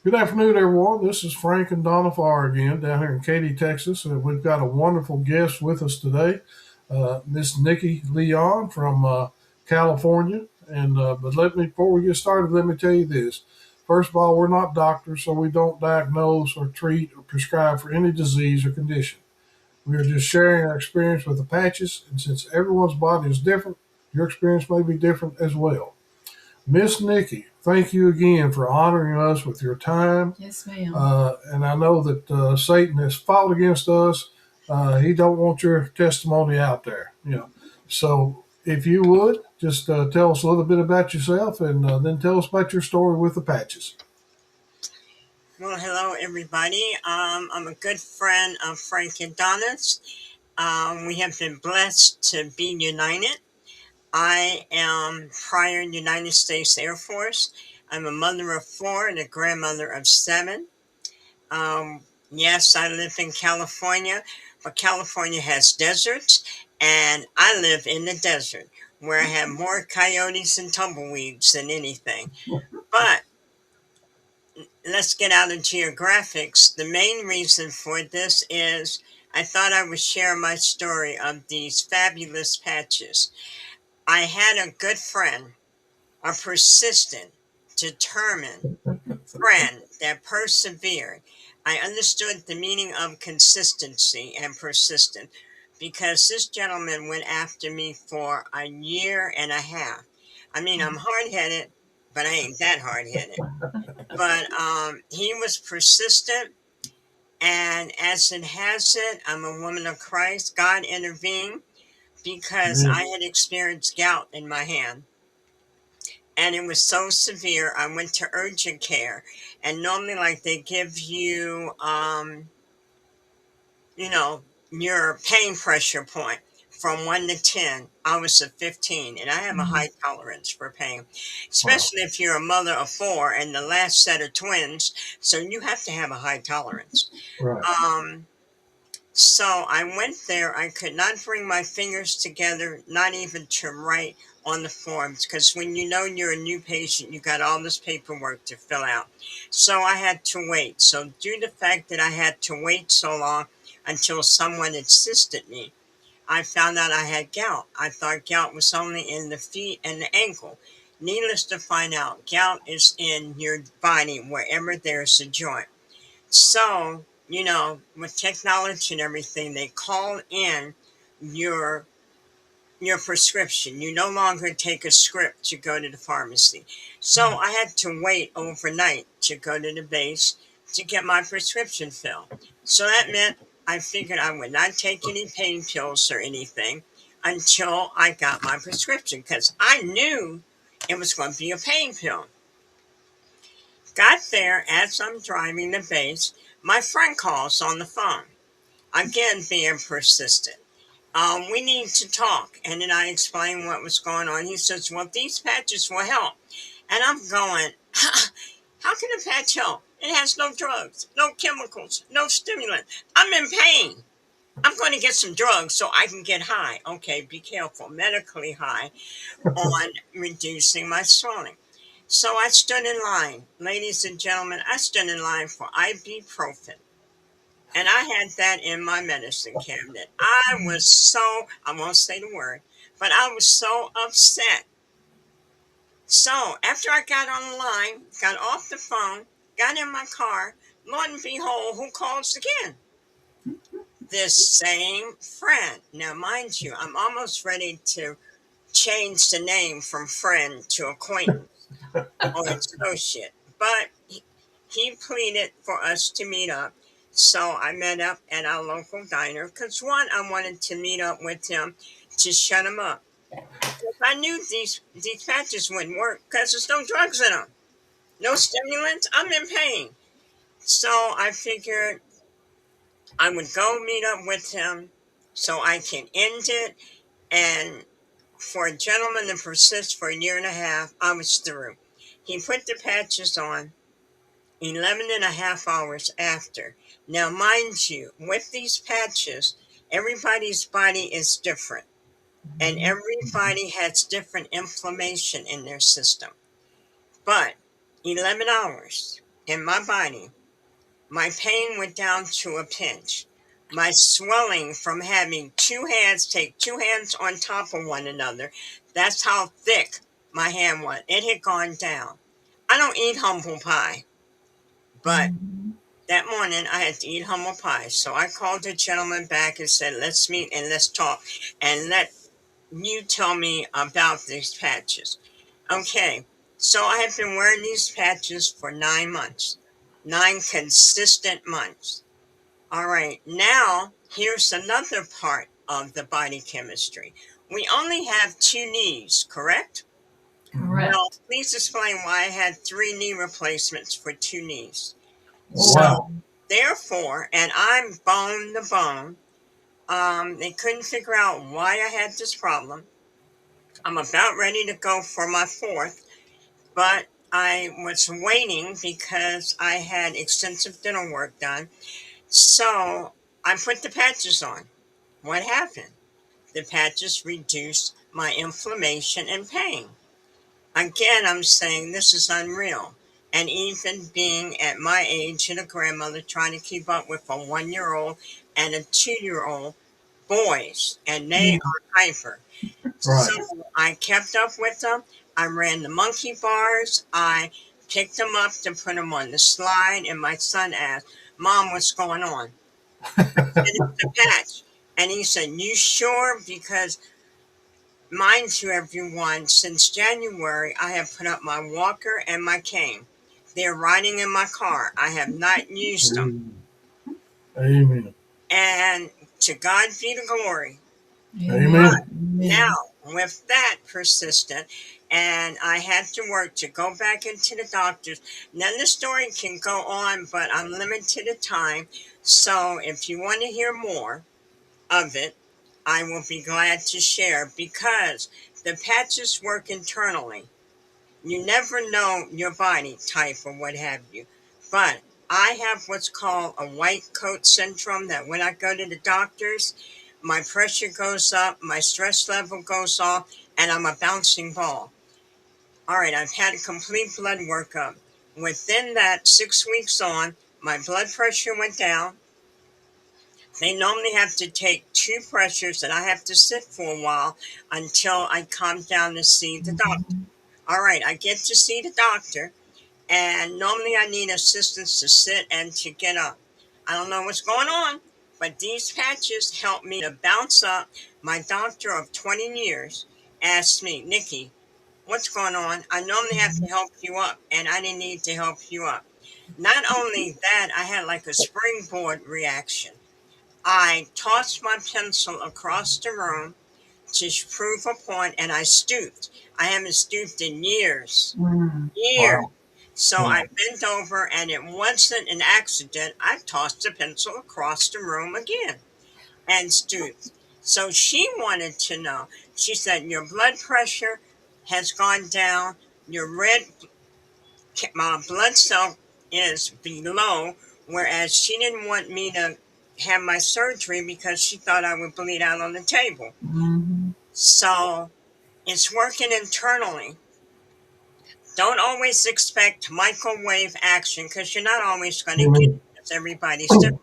Good afternoon, everyone. This is Frank and Donna Farr again down here in Katy, Texas. And we've got a wonderful guest with us today, Miss Niki Leon from California. But before we get started, let me tell you this. First of all, we're not doctors, so we don't diagnose or treat or prescribe for any disease or condition. We are just sharing our experience with the patches, and since everyone's body is different, your experience may be different as well. Miss Nikki, thank you again for honoring us with your time. Yes, ma'am. And I know that Satan has fought against us. He don't want your testimony out there. So if you would just tell us a little bit about yourself, and then tell us about your story with the patches. Well, hello, everybody. I'm a good friend of Frank and Donna's. We have been blessed to be united. I am prior United States Air Force. I'm a mother of four and a grandmother of seven. Yes, I live in California, but California has deserts, and I live in the desert where I have more coyotes and tumbleweeds than anything. But let's get out of geographics. The main reason for this is I thought I would share my story of these fabulous patches. I had a good friend, a persistent, determined friend that persevered. I understood the meaning of consistency and persistent because this gentleman went after me for a year and a half. I mean, I'm hard headed, but I ain't that hard headed. But he was persistent, and as it has it, I'm a woman of Christ. God intervened because I Amen. had experienced gout in my hand, and it was so severe. I went to urgent care, and normally, like they give you, you know, your pain pressure point from 1 to 10. I was a 15, and I have a high tolerance for pain, Wow. especially if you're a mother of four and the last set of twins. So you have to have a high tolerance. Right. Um, so I went there. I could not bring my fingers together, not even to write on the forms, because when you know you're a new patient, you got all this paperwork to fill out. So I had to wait. So due to the fact that I had to wait so long until someone assisted me, I found out I had gout. I thought gout was only in the feet and the ankle. Needless to find out, gout is in your body wherever there's a joint. So, with technology and everything, they call in your your prescription. You no longer take a script to go to the pharmacy. So I had to wait overnight to go to the base to get my prescription filled. So that meant I figured I would not take any pain pills or anything until I got my prescription because I knew it was going to be a pain pill. Got there as I'm driving the base. My friend calls on the phone. Again, being persistent. We need to talk. And then I explained what was going on. He says, well, these patches will help. And I'm going, how can a patch help? It has no drugs, no chemicals, no stimulant. I'm in pain. I'm going to get some drugs so I can get high. Okay, be careful. Medically high on reducing my swelling. So I stood in line. Ladies and gentlemen, I stood in line for ibuprofen. And I had that in my medicine cabinet. I won't say the word, but I was so upset. So after I got on the line, got off the phone, got in my car, Lord and behold, who calls again? This same friend. Now, mind you, I'm almost ready to change the name from friend to acquaintance or associate. But he pleaded for us to meet up. So I met up at our local diner because one, I wanted to meet up with him to shut him up. Because I knew these patches wouldn't work because there's no drugs in them, no stimulants. I'm in pain. So I figured I would go meet up with him so I can end it. And for a gentleman to persist for a year and a half, I was through. He put the patches on 11 and a half hours after. Now, mind you, with these patches, everybody's body is different and everybody has different inflammation in their system. But 11 hours. in my body. My pain went down to a pinch. My swelling from having two hands, take two hands on top of one another, that's how thick my hand was. It had gone down. I don't eat humble pie, but Mhm. that morning I had to eat humble pie. So I called the gentleman back and said, let's meet and let's talk and let you tell me about these patches. Okay, so I have been wearing these patches for 9 months, 9 consistent months. All right, now here's another part of the body chemistry. We only have two knees, correct? Mhm. Well, Correct. please explain why I had three knee replacements for two knees. So, Wow. Oh. therefore, and I'm bone to bone, they couldn't figure out why I had this problem. I'm about ready to go for my fourth, but I was waiting because I had extensive dental work done. So I put the patches on. What happened? The patches reduced my inflammation and pain. Again, I'm saying this is unreal. And even being at my age and a grandmother trying to keep up with a 1 year old and a 2 year old boys, and they Mm. are hyper. So Right. I kept up with them. I ran the monkey bars. I picked them up to put them on the slide. And my son asked, Mom, what's going on? And it's the patch. And he said, you sure? Because mind you, everyone, since January, I have put up my walker and my cane. They're riding in my car. I have not used them. Amen. Amen. And to God be the glory. Amen. Amen. Now, Amen. with that persistent, and I had to work to go back into the doctors. Now, the story can go on, but I'm limited to time. So, if you want to hear more of it, I will be glad to share because the patches work internally. You never know your body type or what have you. But I have what's called a white coat syndrome that when I go to the doctors, my pressure goes up, my stress level goes off, and I'm a bouncing ball. All right, I've had a complete blood workup. Within that 6 weeks on, my blood pressure went down. They normally have to take two pressures, and I have to sit for a while until I come down to see the doctor. Mhm. All right, I get to see the doctor, and normally I need assistance to sit and to get up. I don't know what's going on, but these patches help me to bounce up. My doctor of 20 years asked me, Nikki, what's going on? I normally have to help you up, and I didn't need to help you up. Not only that, I had like a springboard reaction. I tossed my pencil across the room to prove a point, and I stooped. I haven't stooped in years. Mm. Years. Wow. So I Wow. bent over, and it wasn't an accident. I tossed the pencil across the room again and stooped. So she wanted to know. She said, your blood pressure has gone down. Your red blood cell is below, whereas she didn't want me to have my surgery because she thought I would bleed out on the table. Mhm. So it's working internally. Don't always expect microwave action because you're not always going to get it Amen. because everybody's different.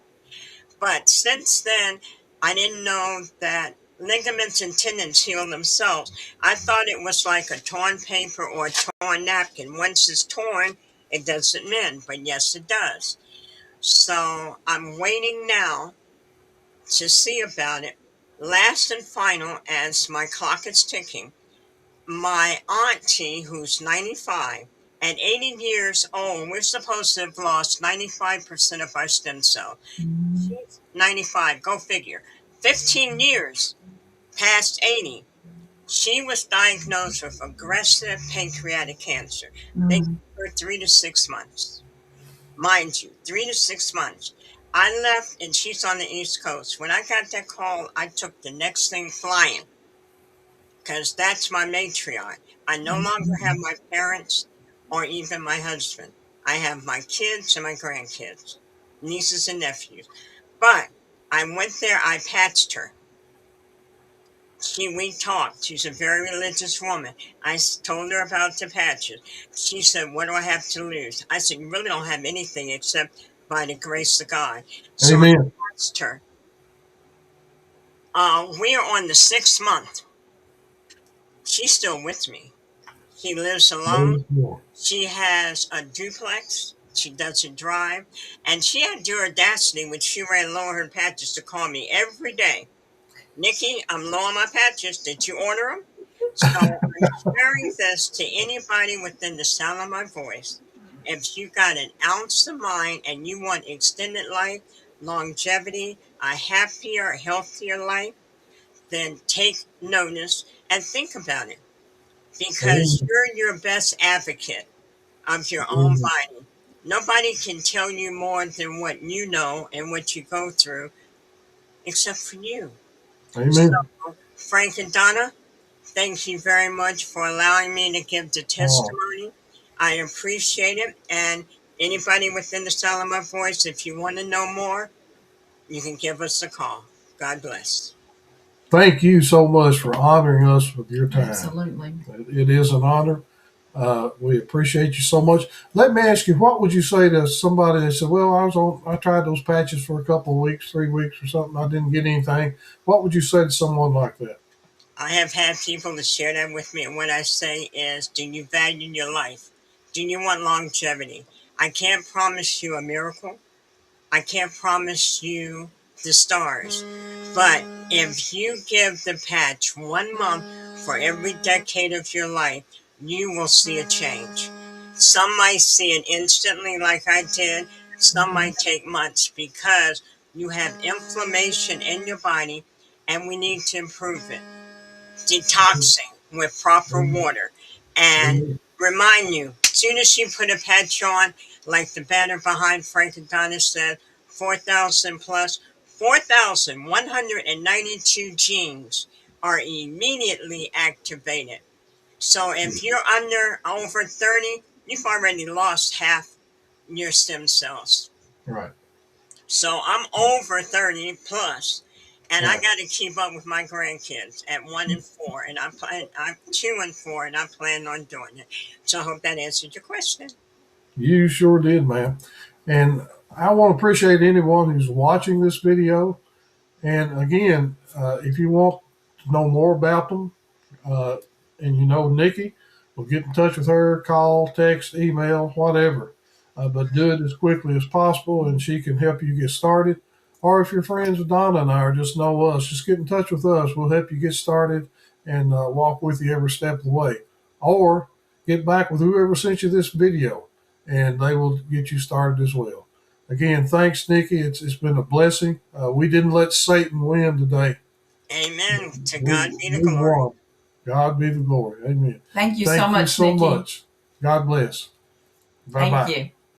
But since then, I didn't know that ligaments and tendons heal themselves. I thought it was like a torn paper or a torn napkin. Once it's torn, it doesn't mend, but yes, it does. So I'm waiting now to see about it. Last and final, as my clock is ticking, my auntie, who's 95, at 80 years old, we're supposed to have lost 95% of our stem cells. Mhm. She's 95, go figure. 15 years past 80, she was diagnosed with aggressive pancreatic cancer. They gave Mm. her 3 to 6 months. Mind you, 3 to 6 months. I left and she's on the East Coast. When I got that call, I took the next thing flying because that's my matriarch. I no longer have Mhm. my parents or even my husband. I have my kids and my grandkids, nieces and nephews. But I went there, I patched her. We talked. She's a very religious woman. Told her about the patches. She said, "What do I have to lose?" I said, "You really don't have anything except by the grace of God." So I Amen. asked her. We are on the 6th month. She's still with me. She lives alone. Praise the Lord. She has a duplex. She doesn't drive. And she had the audacity when she ran low on her patches to call me every day. "Nikki, I'm low on my patches. Did you order them?" So I'm sharing this to anybody within the sound of my voice. If you got an ounce of mind and you want extended life, longevity, a happier, healthier life, then take notice and think about it, because Amen. you're your best advocate of your own Amen. body. Nobody can tell you more than what you know and what you go through except for you. So, Amen. Frank and Donna, thank you very much for allowing me to give the Oh, testimony. I appreciate it. And anybody within the sound of my voice, if you want to know more, you can give us a call. God bless. thank you so much for honoring us with your time. Absolutely. It is an honor. We appreciate you so much. Let me ask you, what would you say to somebody that said, "Well, I tried those patches for a couple of weeks, 3 weeks or something. I didn't get anything." What would you say to someone like that? I have had people to share that with me, and what I say is, do you value your life? Do you want longevity? I can't promise you a miracle. I can't promise you the stars. But if you give the patch 1 month for every decade of your life, you will see a change. Some might see it instantly, like I did. Some Mhm. might take months because you have inflammation in your body and we need to improve it. Detoxing with proper Amen. water. And Amen. remind you, as soon as you put a patch on, like the banner behind Frank and Donna said, 4,000 plus, 4,192 genes are immediately activated. So if you're over 30, you've already lost half your stem cells. Right. So I'm over 30 plus, and I Right. got to keep up with my grandkids at 1 and 4, and I'm 2 and 4, and I'm planning on doing it. So I hope that answered your question. You sure did, man. And I want to appreciate anyone who's watching this video. And again, if you want to know more about them, uh, and you know Nikki, well, get in touch with her, call, text, email, whatever. But do it as quickly as possible, and she can help you get started. Or if you're friends with Donna and I, or just know us, just get in touch with us. We'll help you get started and walk with you every step of the way. Or get back with whoever sent you this video, and they will get you started as well. Again, thanks, Nikki. It's been a blessing. We didn't let Satan win today. Amen. To We, God be the we glory. won. God be the glory. Amen. Thank you so Thank you much, so Nikki. much. God bless. Bye Thank bye. you.